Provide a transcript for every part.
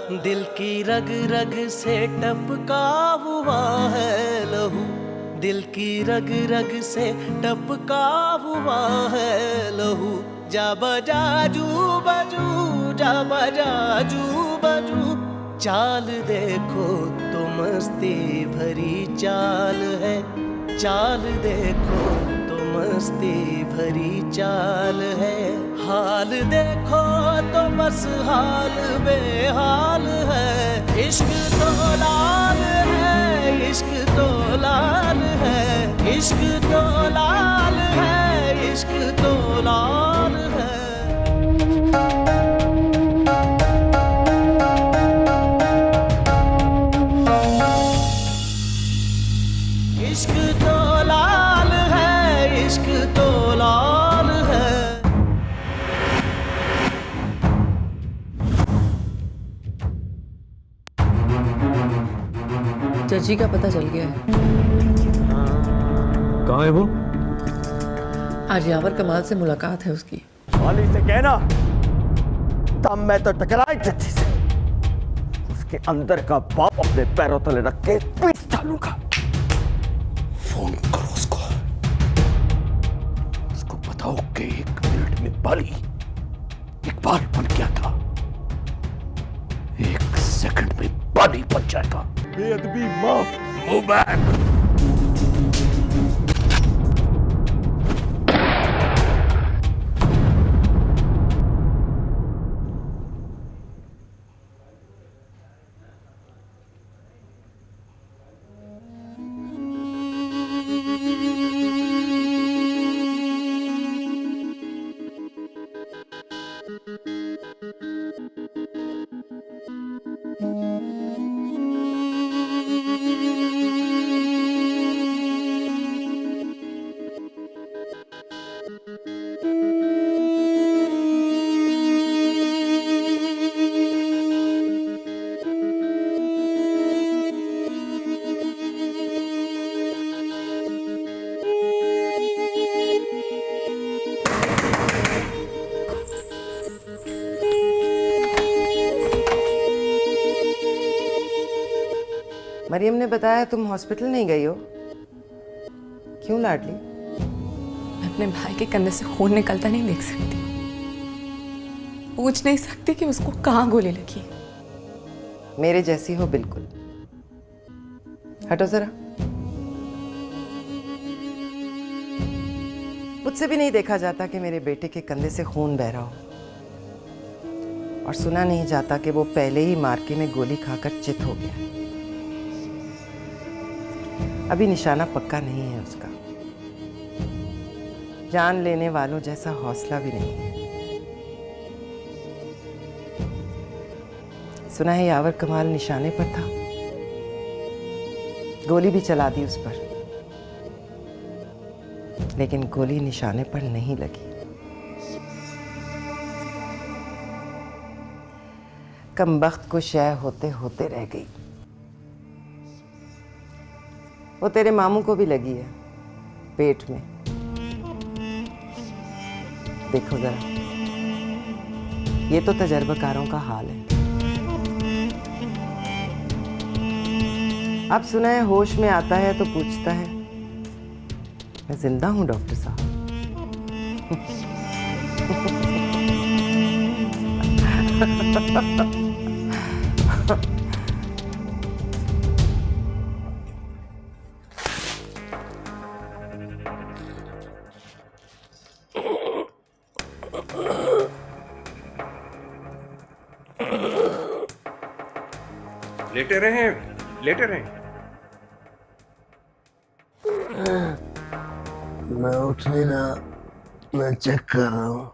दिल की रग रग से टपका हुआ है लहू, दिल की रग रग से टपका हुआ है लहू। जा बजा जू बजू, जा बजा जू बजू, चाल देखो तो मस्ती भरी चाल है, चाल देखो तो मस्ती भरी चाल है। हाल देखो तो बस हाल बेहाल है, इश्क तो लाल है, इश्क तो लाल है, इश्क तो लाल है, इश्क तो लाल है। इश्क तो लाल है, इश्क तो लाल है। जजी का पता चल गया है। कहाँ है वो? आज यावर कमाल से मुलाकात है उसकी। वाली से कहना तब मैं तो टकराई जज्जी से, उसके अंदर का बाप अपने पैरों तले रख के पीस डालूंगा। फोन करो उसको, उसको बताओ कि 1 मिनट में बाली इकबाल बन गया था, 1 सेकंड में बाली बन जाएगा। बेअदबी माफ, मूव बैक। मरियम ने बताया तुम हॉस्पिटल नहीं गई हो, क्यों लाडली? मैं अपने भाई के कंधे से खून निकलता नहीं देख सकती, पूछ नहीं सकती कि उसको कहाँ गोली लगी। मेरे जैसी हो बिल्कुल। हटो जरा, मुझसे भी नहीं देखा जाता कि मेरे बेटे के कंधे से खून बह रहा हो, और सुना नहीं जाता कि वो पहले ही मार्के में गोली खाकर चित हो गया। अभी निशाना पक्का नहीं है उसका, जान लेने वालों जैसा हौसला भी नहीं है। सुना है यावर कमाल निशाने पर था, गोली भी चला दी उस पर, लेकिन गोली निशाने पर नहीं लगी। कमबख्त को शय होते होते रह गई। वो तेरे मामू को भी लगी है, पेट में। देखो जरा, ये तो तजर्बाकारों का हाल है। अब सुना है होश में आता है तो पूछता है, मैं जिंदा हूं डॉक्टर साहब? लेटे रहे, लेटे रहे। मैं उठ नहीं रहा, मैं चेक कर रहा हूँ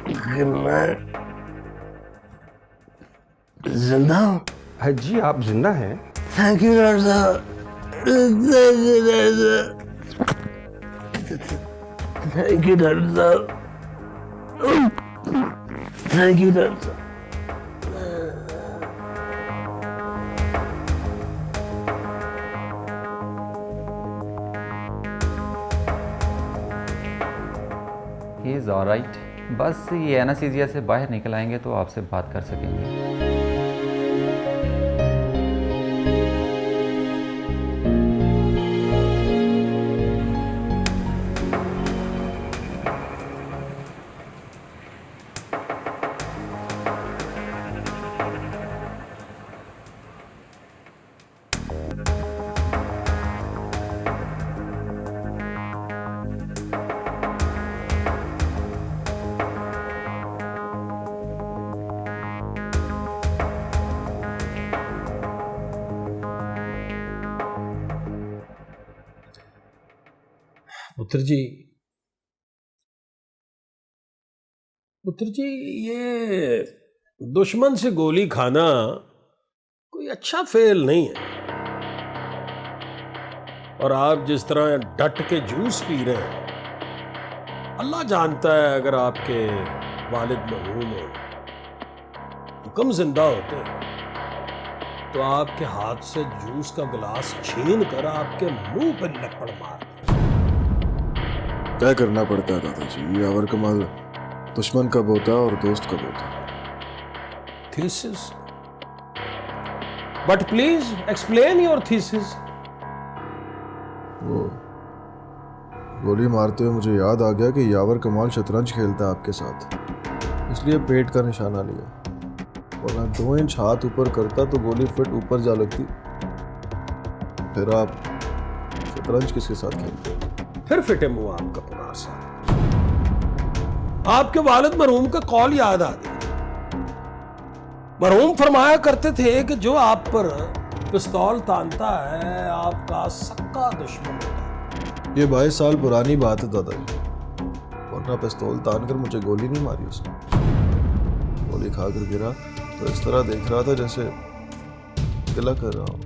कि मैं जिंदा हूँ। हाँ जी, आप जिंदा हैं। थैंक यू डॉक्टर साहब, थैंक यू डॉक्टर साहब, थैंक यू डॉक्टर साहब, थैंक यू डॉक्टर साहब। He is all right. बस ये एनास्थीसिया से बाहर निकल आएंगे तो आपसे बात कर सकेंगे। पुत्र जी ये दुश्मन से गोली खाना कोई अच्छा फेल नहीं है। और आप जिस तरह डट के जूस पी रहे हैं, अल्लाह जानता है अगर आपके वालिद मरहूम हुक्म जिंदा होते तो आपके हाथ से जूस का गिलास छीन कर आपके मुंह पर लपड़ मार। क्या करना पड़ता है दादाजी, यावर कमाल दुश्मन कब होता है और दोस्त कब होता है। Thesis, but please explain your thesis. वो गोली मारते हुए मुझे याद आ गया कि यावर कमाल शतरंज खेलता है आपके साथ, इसलिए पेट का निशाना लिया। और मैं 2 इंच हाथ ऊपर करता तो गोली फिट ऊपर जा लगती। फिर आप शतरंज किसके साथ खेलते? फिर फिटे मुंह आपका पुराना सा। आपके वालिद मरहूम का कॉल याद आ गया। मरहूम फरमाया करते थे कि जो आप पर पिस्तौल तानता है आपका सक्का दुश्मन होता है। ये 22 साल पुरानी बात है दादाजी, वरना पिस्तौल तान कर मुझे गोली नहीं मारी उसने। गोली खाकर गिरा तो इस तरह देख रहा था जैसे गिला कर रहा हूँ,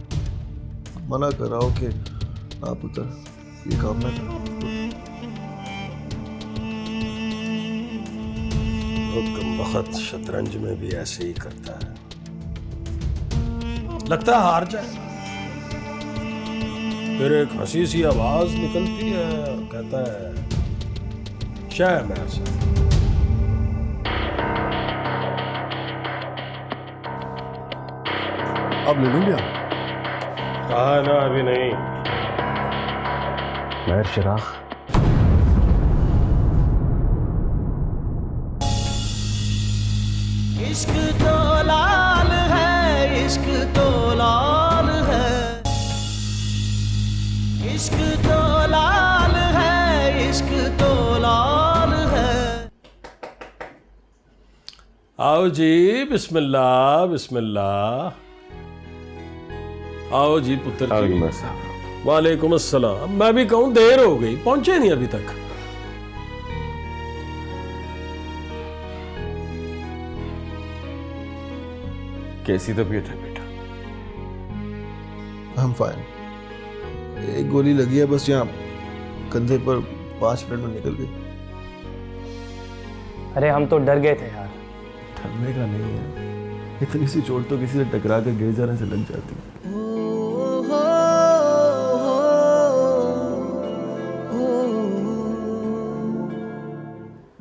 मना कर रहा हूँ कि ना पुत्र ये काम ना कर। बहुत शतरंज में भी ऐसे ही करता है, लगता है हार जाए। फिर एक हंसी सी आवाज निकलती है और कहता है शायद मैं ऐसा। अब ले लूंगा। कहा ना अभी नहीं। महर शिराख, इश्क तो लाल है, इश्क तो लाल है, इश्क तो लाल है, इश्क तो लाल है। आओ जी, बिस्मिल्लाह बिस्मिल्लाह। आओ जी पुत्र जी। वालेकुम अस्सलाम। मैं भी कहूं देर हो गई, पहुंचे नहीं अभी तक। कैसी तबीयत है बेटा? I'm fine। एक गोली लगी है बस यहाँ कंधे पर, 5 मिनट में निकल गई। अरे हम तो डर गए थे यार। डरने का नहीं है, इतनी सी चोट तो किसी से टकरा कर गिर जाने से लग जाती है।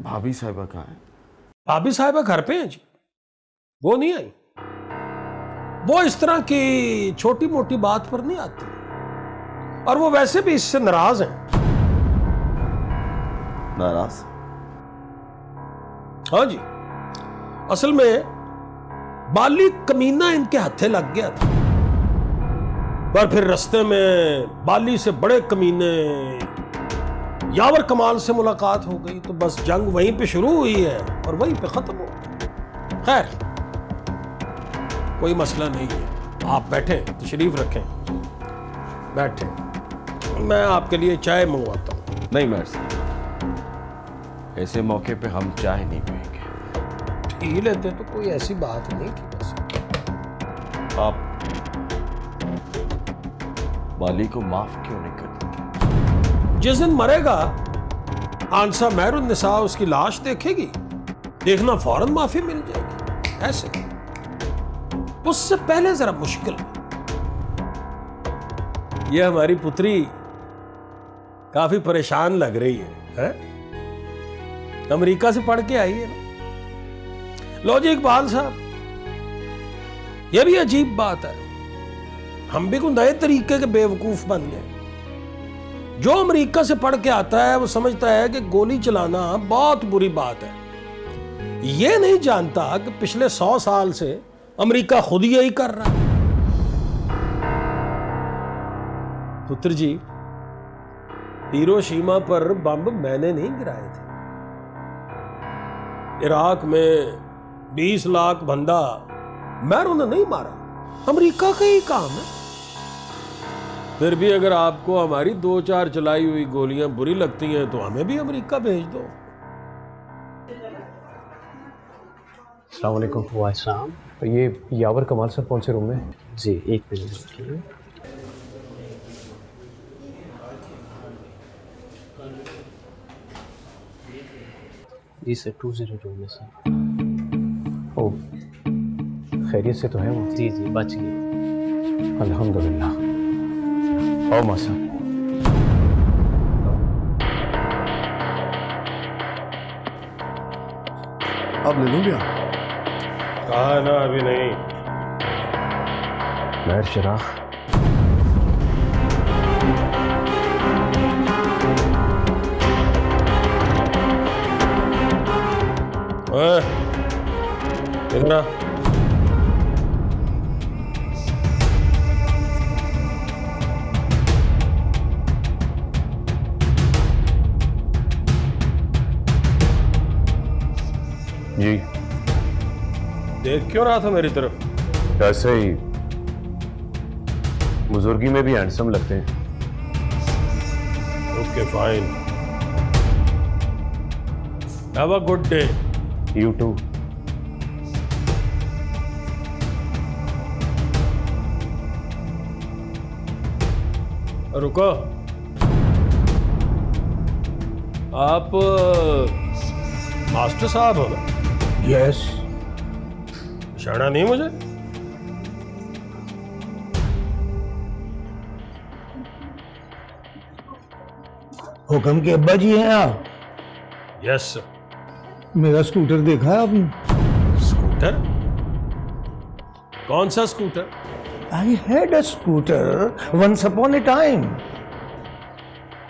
भाभी साहिबा कहाँ है? भाभी साहिबा घर पे हैं जी, वो नहीं आई। वो इस तरह की छोटी मोटी बात पर नहीं आती, और वो वैसे भी इससे नाराज हैं। नाराज? हाँ जी, असल में बाली कमीना इनके हथे लग गया था, पर फिर रास्ते में बाली से बड़े कमीने यावर कमाल से मुलाकात हो गई, तो बस जंग वहीं पे शुरू हुई है और वहीं पे खत्म हो गई। खैर कोई मसला नहीं है, आप बैठे, तशरीफ रखें, बैठे, मैं आपके लिए चाय मंगवाता हूँ। नहीं महर साहब, ऐसे मौके पे हम चाय नहीं पिएंगे। पी लेते तो कोई ऐसी बात नहीं थी। बस आप बाली को माफ क्यों नहीं कर देते? जिस दिन मरेगा आंसा महरुन्निसा उसकी लाश देखेगी, देखना फौरन माफी मिल जाएगी। ऐसे उससे पहले जरा मुश्किल है। ये हमारी पुत्री काफी परेशान लग रही है? अमेरिका से पढ़ के आई है ना। लो जी इकबाल साहब, यह भी अजीब बात है, हम भी कोई नए तरीके के बेवकूफ बन गए। जो अमेरिका से पढ़ के आता है वो समझता है कि गोली चलाना बहुत बुरी बात है, ये नहीं जानता कि पिछले 100 साल से अमेरिका खुद यही कर रहा है। पुत्र जी, हिरोशिमा पर बम मैंने नहीं गिराए थे। इराक में 20 लाख बंदा मैंने नहीं मारा, अमेरिका का ही काम है। फिर भी अगर आपको हमारी 2-4 चलाई हुई गोलियां बुरी लगती हैं तो हमें भी अमेरिका भेज दो। अस्सलाम वालेकुम। वालेकुम। तो ये यावर कमाल सर कौन से रूम में? जी एक मिनट रुकिए। जी सर 202 में सर। ओ, खैरियत से तो है वो? जी जी बच गए। अल्हम्दुलिल्लाह। आओ मौसा। अब ले लूँ क्या? कहा ना अभी नहीं। महर शराख। इधर आ। जी देख क्यों रहा था मेरी तरफ? ऐसे ही, बुजुर्गी में भी हैंडसम लगते हैं। Okay fine, have a good day. You too. रुको, आप मास्टर साहब हो ना? यस। शाना नहीं मुझे? हुक्म के अब्बा जी हैं आप? यस। मेरा स्कूटर देखा है आपने? स्कूटर? कौन सा scooter? I had a scooter once upon a time.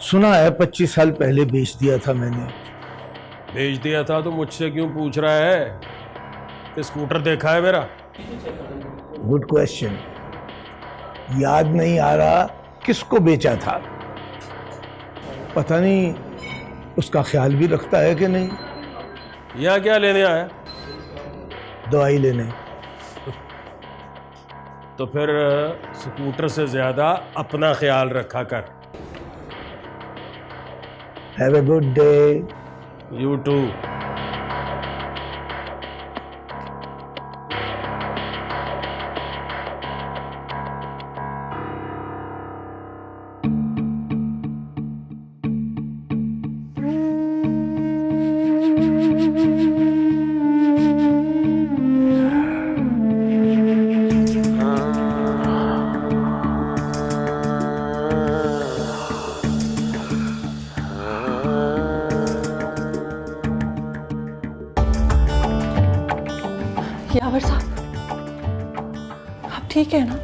सुना है 25 साल पहले बेच दिया था मैंने। भेज दिया था तो मुझसे क्यों पूछ रहा है कि स्कूटर देखा है मेरा? Good question. याद नहीं आ रहा किसको बेचा था, पता नहीं उसका ख्याल भी रखता है कि नहीं। यहाँ क्या लेने आया? दवाई लेने। तो फिर स्कूटर से ज्यादा अपना ख्याल रखा कर। Have a good day. You too. Yawar साहब, आप ठीक है ना?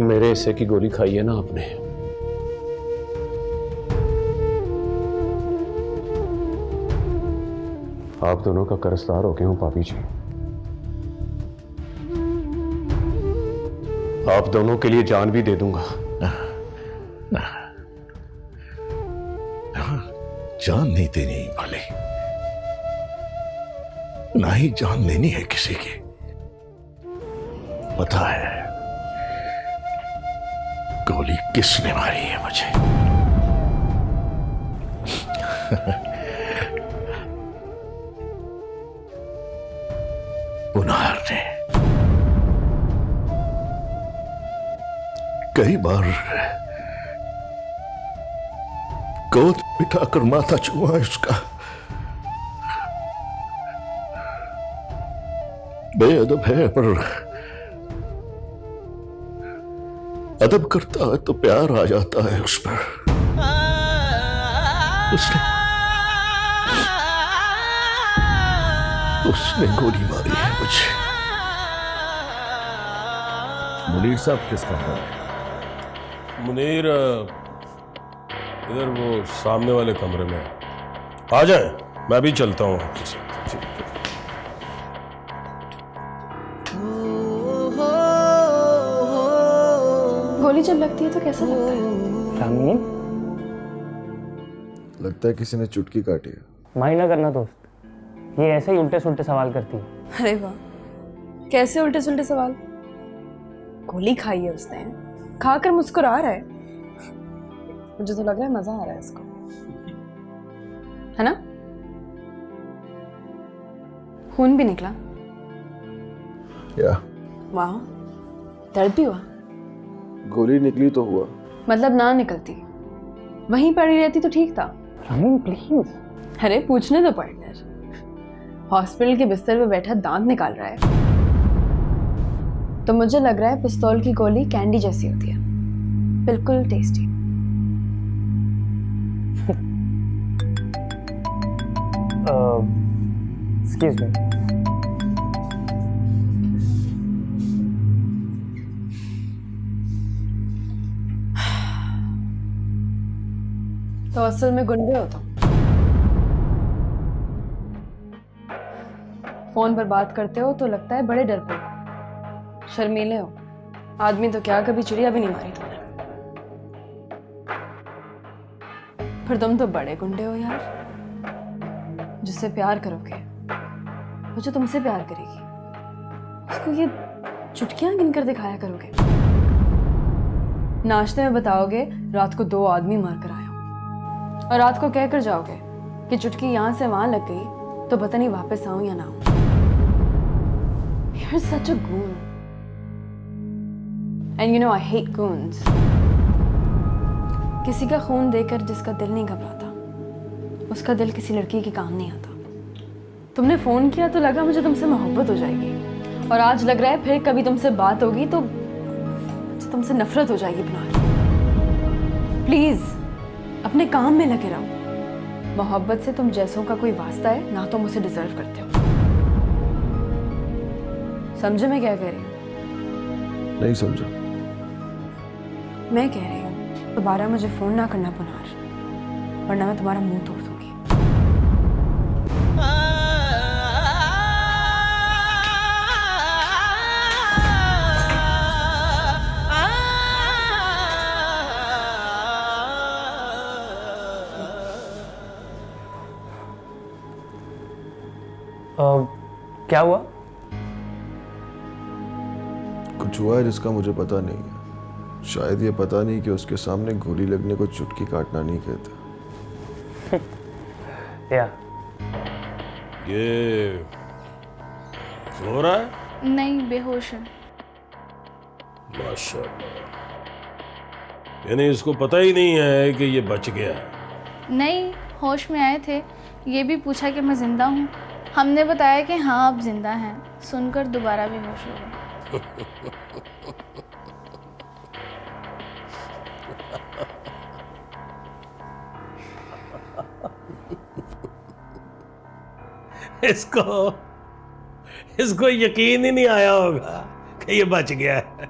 मेरे हिस्से की गोली खाई है ना आपने? आप दोनों का कर्जदार हो गया हूं पापी जी। आप दोनों के लिए जान भी दे दूंगा। जान नहीं देनी वाले, ना ही जान लेनी है किसी की। पता है गोली किसने मारी है मुझे? पुनार ने। कई बार गोद बिठाकर माथा चुमा है उसका। बेअदब है पर अदब करता है तो प्यार आ जाता है उस पर। उसने गोली मारी है मुझे। मुनीर साहब किसका है? मुनीर इधर वो सामने वाले कमरे में आ जाए, मैं भी चलता हूँ। गोली जब लगती है तो कैसा लगता है? लगता है किसी ने चुटकी काटी है। माही ना करना दोस्त, ये ऐसे ही उल्टे सुल्टे सवाल करती है। अरे वाह, कैसे उल्टे सुल्टे सवाल? गोली खाई है उसने, खाकर मुस्कुरा रहा है। मुझे तो लग रहा है मजा आ रहा है इसको, है ना? खून भी निकला? या वाह, दर्द भी हुआ? गोली निकली तो हुआ। मतलब ना निकलती, वहीं पड़ी रहती तो ठीक था। रामीन प्लीज। अरे पूछने दो पार्टनर, हॉस्पिटल के बिस्तर पे बैठा दांत निकाल रहा है तो मुझे लग रहा है पिस्तौल की गोली कैंडी जैसी होती है, बिल्कुल टेस्टी। Excuse me. तो असल में गुंडे हो तुम। फोन पर बात करते हो तो लगता है बड़े डरपोक, शर्मीले हो। आदमी तो क्या, कभी चिड़िया भी नहीं मारी तुमने। फिर तुम तो बड़े गुंडे हो यार। जिससे प्यार करोगे, वो जो तुमसे प्यार करेगी, उसको ये चुटकियां गिनकर दिखाया करोगे। नाश्ते में बताओगे रात को 2 आदमी मार कर आए हो, और रात को कहकर जाओगे कि चुटकी यहां से वहां लग गई तो पता नहीं वापस आऊं या ना आऊं। You're such a goon. And you know I hate goons. किसी का खून देकर जिसका दिल नहीं घबराता, उसका दिल किसी लड़की के काम नहीं आता। तुमने फोन किया तो लगा मुझे तुमसे मोहब्बत हो जाएगी, और आज लग रहा है फिर कभी तुमसे बात होगी तो तुमसे नफरत हो जाएगी बना। प्लीज अपने काम में लगे रहो। मोहब्बत से तुम जैसों का कोई वास्ता है ना, तुम उसे डिजर्व करते हो। समझे मैं क्या कह रही हूँ? नहीं समझा। मैं कह रही हूँ दोबारा मुझे फोन ना करना पुनार, वरना मैं तुम्हारा मुंह तोड़ दूंगी। क्या हुआ? कुछ हुआ है जिसका मुझे पता नहीं है। शायद ये पता नहीं कि उसके सामने गोली लगने को चुटकी काटना नहीं कहता। या ये सो रहा है? नहीं, बेहोश है। माशाल्लाह, यानी इसको पता ही नहीं है कि ये बच गया है। नहीं, होश में आए थे, ये भी पूछा कि मैं जिंदा हूँ। हमने बताया कि हाँ आप जिंदा हैं, सुनकर दोबारा बेहोश हो गए। इसको यकीन ही नहीं आया होगा कि ये बच गया है।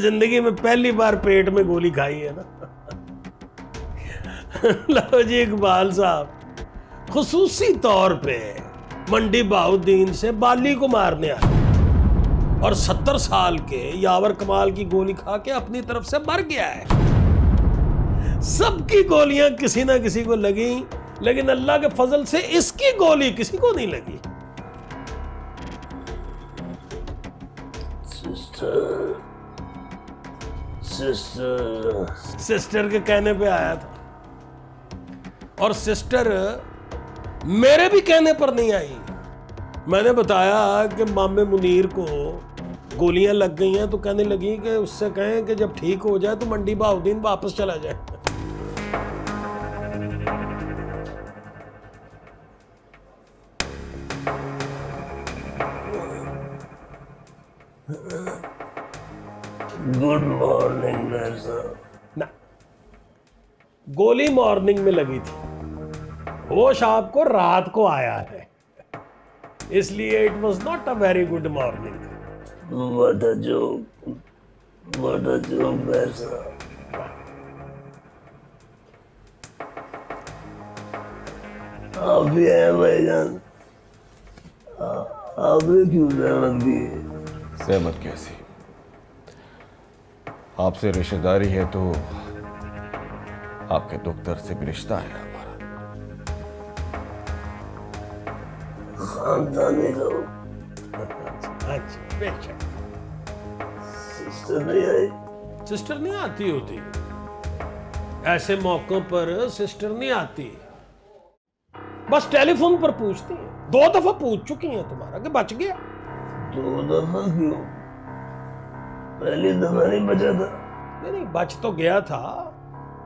जिंदगी में पहली बार पेट में गोली खाई है ना। लो जी इकबाल साहब, खुसूसी तौर पे मंडी बहाउद्दीन से बाली को मारने आए और 70 साल के यावर कमाल की गोली खा के अपनी तरफ से मर गया है। सबकी गोलियां किसी ना किसी को लगी, लेकिन अल्लाह के फजल से इसकी गोली किसी को नहीं लगी। सिस्टर के कहने पे आया था, और सिस्टर मेरे भी कहने पर नहीं आई। मैंने बताया कि मामे मुनीर को गोलियां लग गई हैं तो कहने लगी कि उससे कहें कि जब ठीक हो जाए तो मंडी बहाउद्दीन वापस चला जाए। गुड मॉर्निंग साहब। ना, गोली मॉर्निंग में लगी थी, होश आपको रात को आया है, इसलिए it was not a very good morning. What a joke, what a joke साहब। आप भी आए भाईजान, आपने क्यों जहमत की? सहमत कैसी? आपसे रिश्तेदारी है तो आपके दुख दर्द से भी रिश्ता है हमारा। खानदानी लोग। अच्छा, बेशक। सिस्टर नहीं आई? सिस्टर नहीं आती होती, ऐसे मौकों पर सिस्टर नहीं आती, बस टेलीफोन पर पूछती है। 2 दफा पूछ चुकी हैं तुम्हारा कि बच गया। 2 दफा क्यों? पहली दफा नहीं बचा था? नहीं, बच तो गया था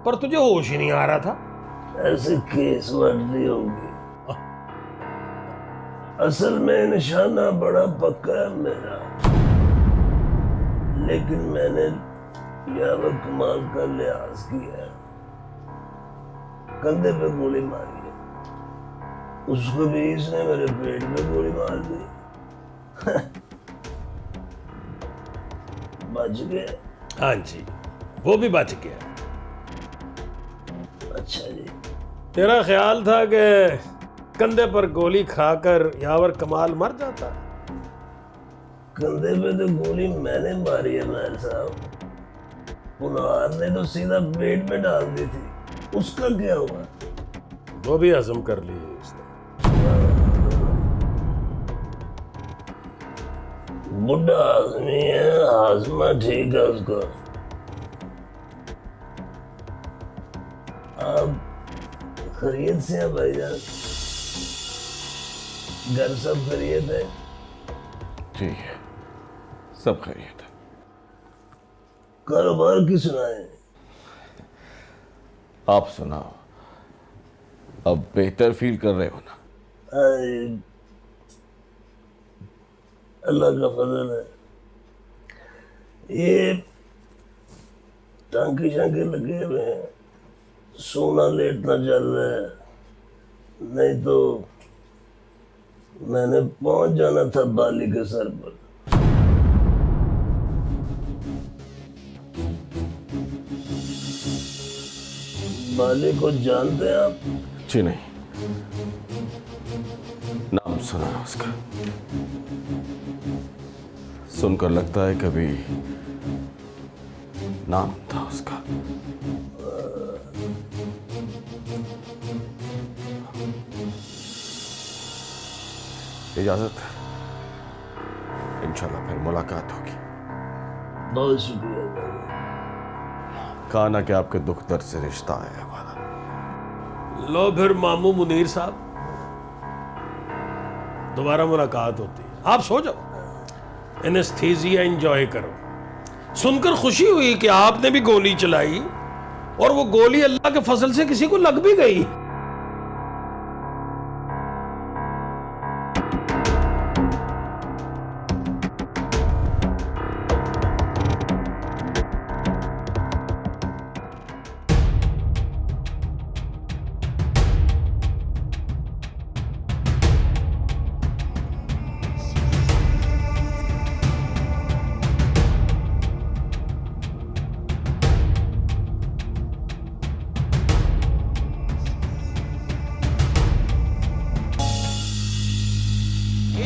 पर तुझे होश ही नहीं आ रहा था। ऐसे केस वर्दी होंगी। असल में निशाना बड़ा पक्का है मेरा, लेकिन मैंने यावर कमाल का लिहाज किया। कंधे पे गोली मारी है, उसको भी इसने मेरे पेट में गोली मार दी। बच गया। हाँ जी, वो भी बच गया। अच्छा जी। तेरा ख्याल था कि कंधे पर गोली खाकर यावर कमाल मर जाता? कंधे पे तो गोली मैंने मारी है महल साहब, पुनवार ने तो सीधा पेट में डाल दी थी। उसका क्या हुआ? वो भी हजम कर ली उसने। बुढ़ा आदमी है, हाजमा ठीक है उसका। आप खैरियत से हैं भाईजान? घर सब खैरियत है? ठीक है, सब खैरियत है। कारोबार की सुनाए? आप सुनाओ, अब बेहतर फील कर रहे हो ना? अल्लाह का फजल है। ये टांके शांके लगे हुए हैं, सोना लेटना चल रहा है, नहीं तो मैंने पहुंच जाना था बाली के सर पर। बाली को जानते हैं आप? जी नहीं, नाम सुना है उसका, सुनकर लगता है कभी नाम था उसका। इजाजत है, इंशाल्लाह फिर मुलाकात होगी। बहुत शुक्रिया भाई। कहा ना कि आपके दुख दर्द से रिश्ता है हमारा। लो फिर मामू मुनीर साहब, दोबारा मुलाकात होती है। आप सो जाओ, एनेस्थीसिया एंजॉय करो। सुनकर खुशी हुई कि आपने भी गोली चलाई और वो गोली अल्लाह के फजल से किसी को लग भी गई।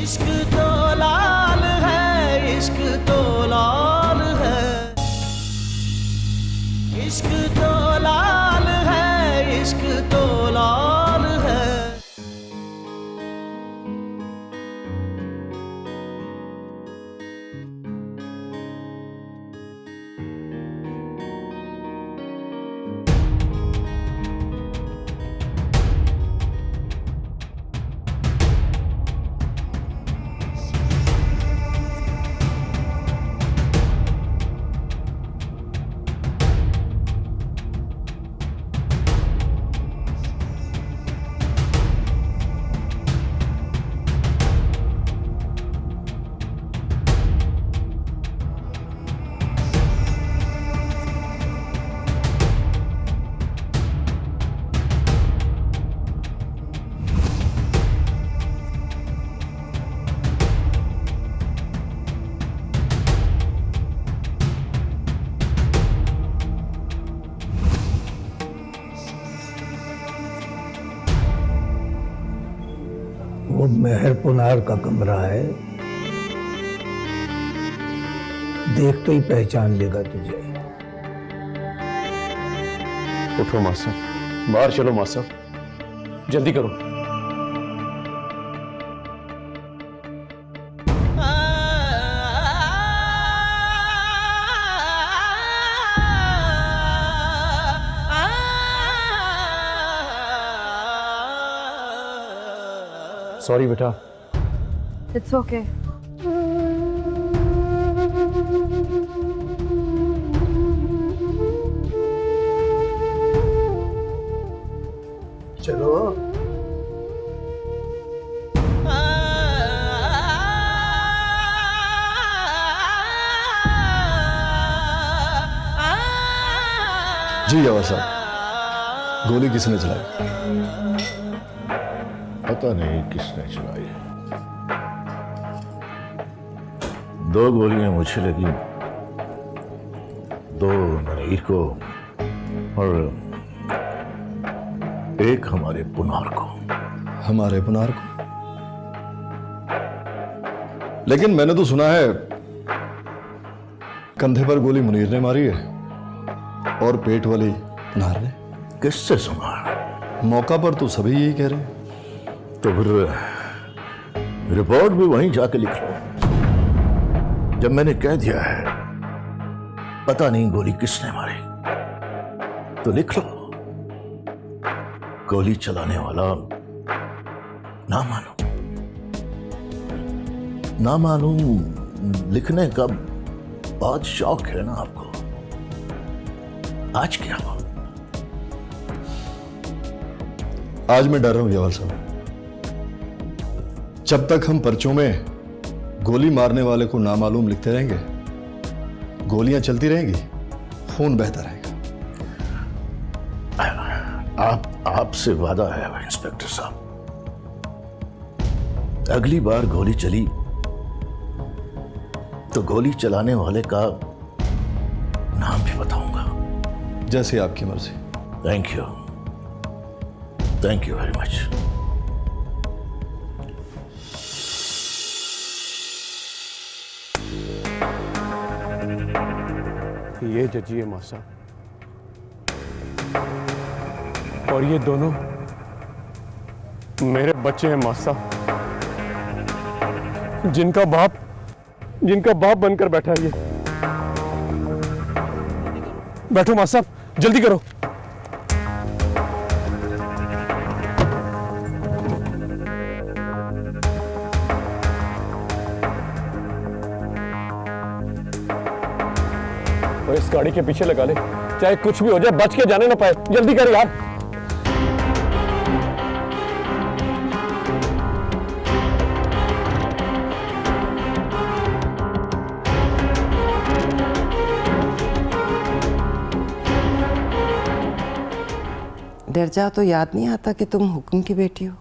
इश्क तो लाल है, इश्क तो लाल है, इश्क तो लाल है, इश्क तो लाल है। वो मेहर पुनार का कमरा है, देखते ही पहचान लेगा तुझे। उठो मास्टर, बाहर चलो मास्टर, जल्दी करो। सॉरी बेटा। It's okay. चलो। जी यावर साहब, गोली किसने चलाई? पता नहीं किसने चलाई। 2 गोलियां मुझे लगी, 2 ननीर को और एक हमारे पुनार को। हमारे पुनार को? लेकिन मैंने तो सुना है कंधे पर गोली मुनीर ने मारी है और पेट वाली पुनार ने। किससे सुना? मौका पर तो सभी यही कह रहे हैं। तो फिर रिपोर्ट भी वहीं जाके लिख लो। जब मैंने कह दिया है पता नहीं गोली किसने मारी, तो लिख लो गोली चलाने वाला ना मालूम लिखने का बहुत शौक है ना आपको। आज क्या हुआ? आज मैं डर रहा हूं यावर साहब। जब तक हम पर्चों में गोली मारने वाले को नामालूम लिखते रहेंगे, गोलियां चलती रहेंगी, खून बहता रहेगा। आपसे वादा है इंस्पेक्टर साहब, अगली बार गोली चली तो गोली चलाने वाले का नाम भी बताऊंगा। जैसे आपकी मर्जी। Thank you very much. ये जजी है मासा, और ये दोनों मेरे बच्चे हैं मासा, जिनका बाप बनकर बैठा है ये। बैठो मासा, जल्दी करो। और इस गाड़ी के पीछे लगा ले, चाहे कुछ भी हो जाए, बच के जाने ना पाए। जल्दी कर यार। डर जाओ तो याद नहीं आता कि तुम हुक्म की बेटी हो।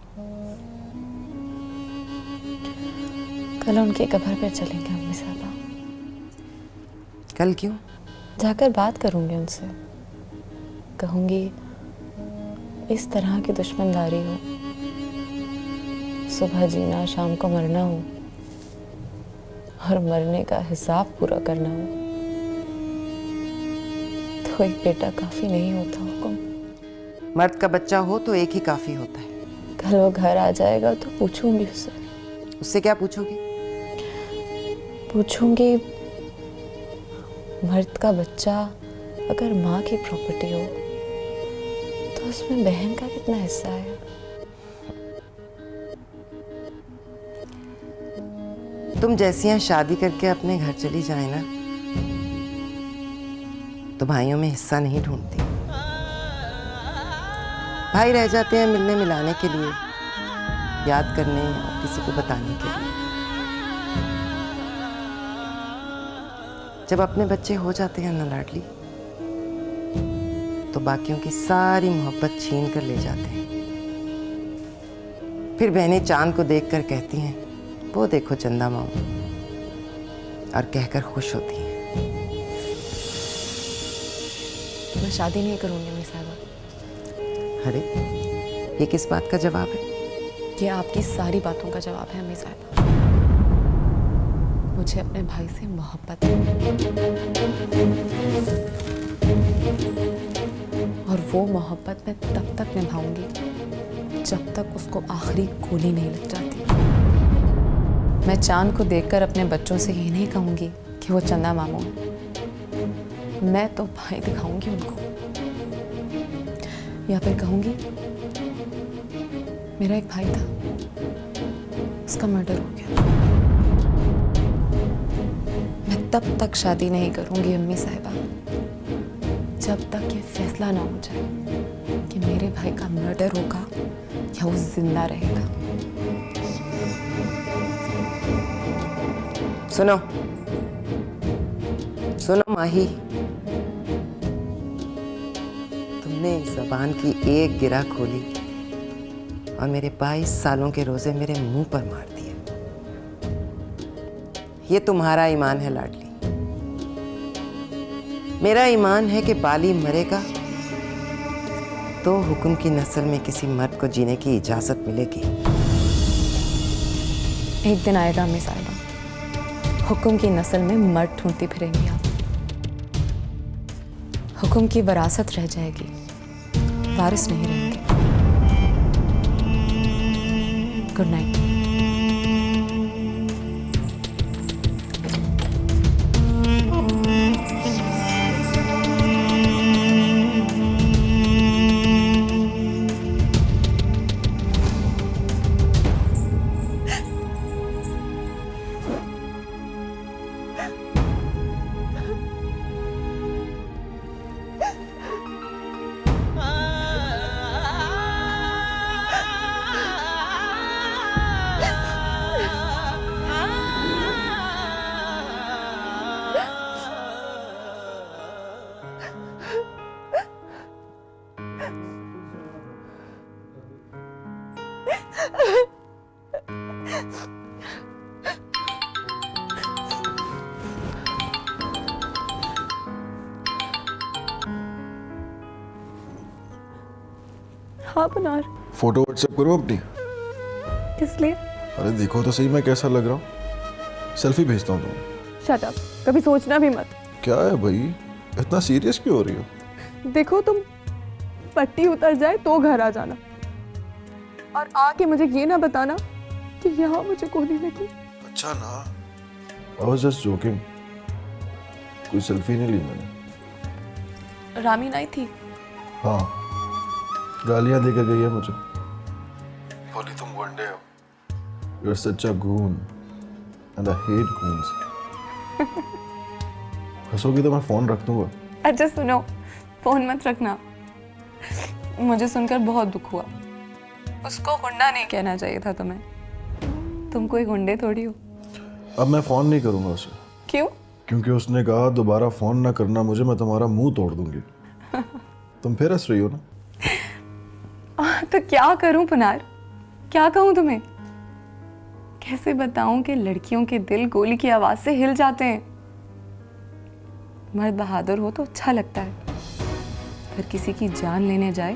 कल उनके कब्र पर चलेंगे अम्मी साहबा। कल क्यों? जाकर बात करूंगी उनसे, कहूंगी इस तरह की दुश्मनदारी हो, सुबह जीना शाम को मरना हो, और मरने का हिसाब पूरा करना हो, तो एक बेटा काफी नहीं होता। हुक्म मर्द का बच्चा हो तो एक ही काफी होता है। कल वो घर आ जाएगा तो पूछूंगी उससे। उससे क्या पूछोगी? पूछूंगी मर्द का बच्चा अगर माँ की प्रॉपर्टी हो तो उसमें बहन का कितना हिस्सा है। तुम जैसी हैं शादी करके अपने घर चली जाए ना, तो भाइयों में हिस्सा नहीं ढूंढती। भाई रह जाते हैं मिलने मिलाने के लिए, याद करने और किसी को बताने के लिए। जब अपने बच्चे हो जाते हैं ना लाडली, तो बाकियों की सारी मोहब्बत छीन कर ले जाते हैं। फिर बहनें चांद को देखकर कहती हैं, वो देखो चंदा मामा, और कहकर खुश होती हैं। मैं शादी नहीं करूंगी अम्मी साहबा। अरे, ये किस बात का जवाब है? ये आपकी सारी बातों का जवाब है अम्मी साहिबा। मुझे अपने भाई से मोहब्बत है और वो मोहब्बत मैं तब तक निभाऊंगी जब तक उसको आखिरी गोली नहीं लग जाती। मैं चांद को देखकर अपने बच्चों से ये नहीं कहूंगी कि वो चंदा मामू है। मैं तो भाई दिखाऊंगी उनको, या फिर कहूंगी मेरा एक भाई था, उसका मर्डर हो गया। मैं तब तक शादी नहीं करूंगी अम्मी साहिबा जब तक ये फैसला ना हो जाए कि मेरे भाई का मर्डर होगा या वो जिंदा रहेगा। सुनो सुनो माही, तुमने जबान की एक गिरा खोली और मेरे 22 सालों के रोजे मेरे मुंह पर मार दिए। ये तुम्हारा ईमान है लाडली। मेरा ईमान है कि बाली मरेगा तो हुक्म की नस्ल में किसी मर्द को जीने की इजाजत मिलेगी। एक दिन आएगा अम्मी साहिबा, हुक्म की नस्ल में मर्द ढूंढती फिरेंगी आप। हुक्म की वरासत रह जाएगी, वारिस नहीं रहेंगे। Good night. हाँ पुनार, फोटो व्हाट्सएप करूँ अपनी? किस लिए? अरे देखो तो सही मैं कैसा लग रहा हूँ। सेल्फी भेजता हूँ तुम्हें। शट अप, कभी सोचना भी मत। क्या है भाई, इतना सीरियस क्यों हो रही हो? देखो तुम पट्टी उतर जाए तो घर आ जाना और आके मुझे ये ना बताना कि यहाँ मुझे गोली लगी। अच्छा ना, I was just joking। कोई सेल्फी नहीं ली मैंने। रामीन आई थी? हाँ, गालियां देकर गई है मुझे। बोली तुम गुंडे हो, you're such a goon and I hate goons। हंसोगी तो मैं फोन रख दूंगा। अच्छा सुनो, फोन मत रखना। मुझे सुनकर बहुत दुख हुआ। उसको गुंडा नहीं कहना चाहिए था तुम्हें। तुम कोई गुंडे थोड़ी हो। अब मैं फोन नहीं करूंगा उसे। क्यों? क्योंकि उसने कहा दोबारा फोन ना करना मुझे, मैं तुम्हारा मुंह तोड़ दूंगी। तुम फिर हंस रही हो ना? तो क्या करूं पुनार, क्या कहूं तुम्हें? कैसे बताऊं कि लड़कियों के दिल गोली की आवाज से हिल जाते हैं। मर्द बहादुर हो तो अच्छा लगता है, पर किसी की जान लेने जाए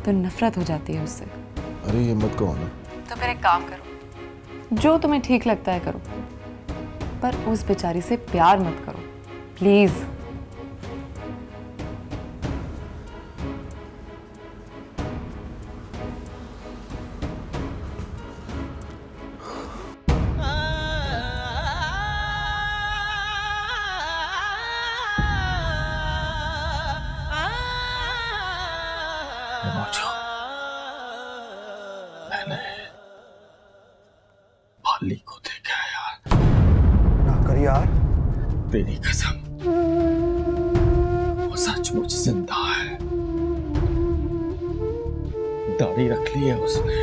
तो नफरत हो जाती है उससे। अरे ये मत कहो ना। तो फिर एक काम करो, जो तुम्हें ठीक लगता है करो, पर उस बेचारी से प्यार मत करो प्लीज। मैंने बाली को देखा है यार। ना कर यार। तेरी कसम, वो सचमुच जिंदा है। दाढ़ी रख ली है उसने,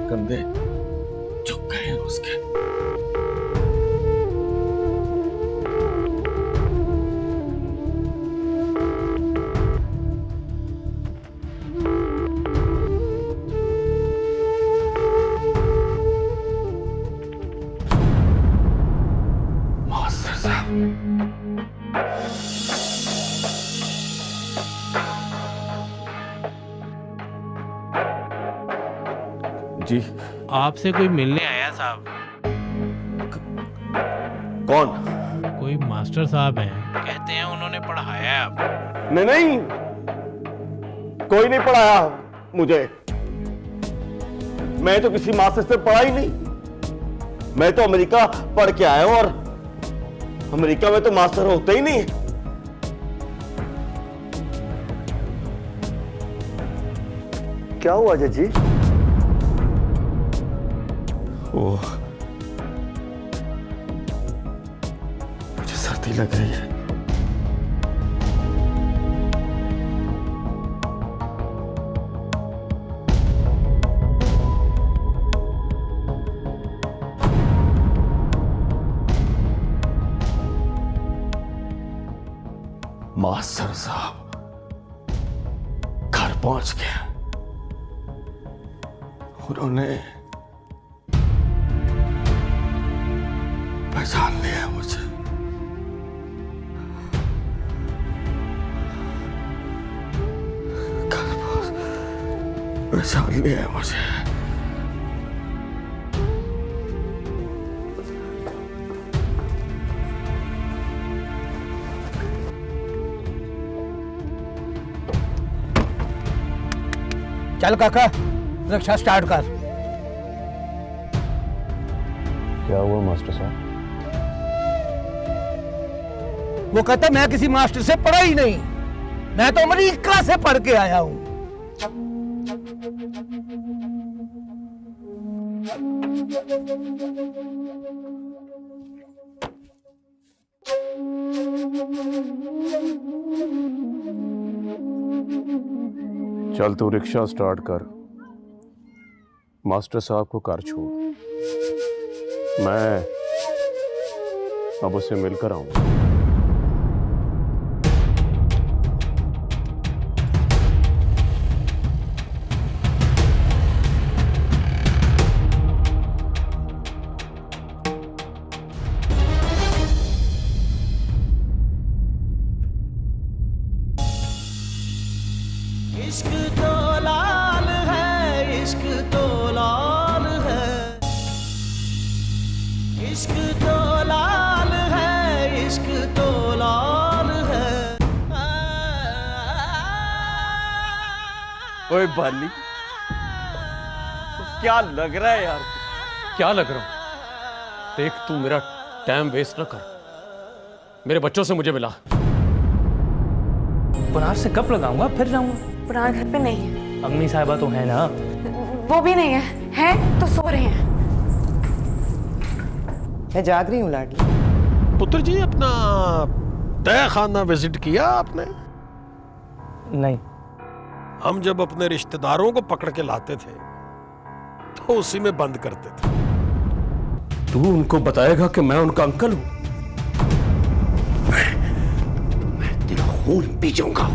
कंधे झुक गए हैं उसके। जी आपसे कोई मिलने आया साहब। कौन? कोई मास्टर साहब हैं, कहते हैं उन्होंने पढ़ाया है आपको। नहीं, कोई नहीं पढ़ाया मुझे। मैं तो किसी मास्टर से पढ़ा ही नहीं। मैं तो अमेरिका पढ़ के आया हूं और अमेरिका में तो मास्टर होते ही नहीं। क्या हुआ जजी? ओह, मुझे सर्दी लग रही है। मास्टर साहब घर पहुंच गए। उन्होंने पहचान लिया मुझे। घर पहचान लिया मुझे। चल काका, रिक्शा स्टार्ट कर। क्या हुआ मास्टर साहब? वो कहता मैं किसी मास्टर से पढ़ा ही नहीं, मैं तो अमेरिका से पढ़ के आया हूं। चल तू रिक्शा स्टार्ट कर, मास्टर साहब को कार छोड़, मैं अब उसे मिलकर आऊंगा। इश्क तो लाल है, इश्क तो लाल है, इश्क तो लाल है, इश्क तो लाल है। ओए बाली, क्या लग रहा है यार? क्या लग रहा हूं? देख तू मेरा टाइम वेस्ट ना कर, मेरे बच्चों से मुझे मिला। बनारस से कब लगाऊंगा, फिर जाऊंगा। पुराना घर पे नहीं है। अम्मी साहिबा तो है ना? वो भी नहीं है तो सो रहे हैं। मैं जाग रही हूँ लाडली। पुत्र जी, अपना तय खाना विजिट किया आपने? नहीं। हम जब अपने रिश्तेदारों को पकड़ के लाते थे तो उसी में बंद करते थे। तू उनको बताएगा कि मैं उनका अंकल हूं? मैं तेरा खून पी जाऊंगा।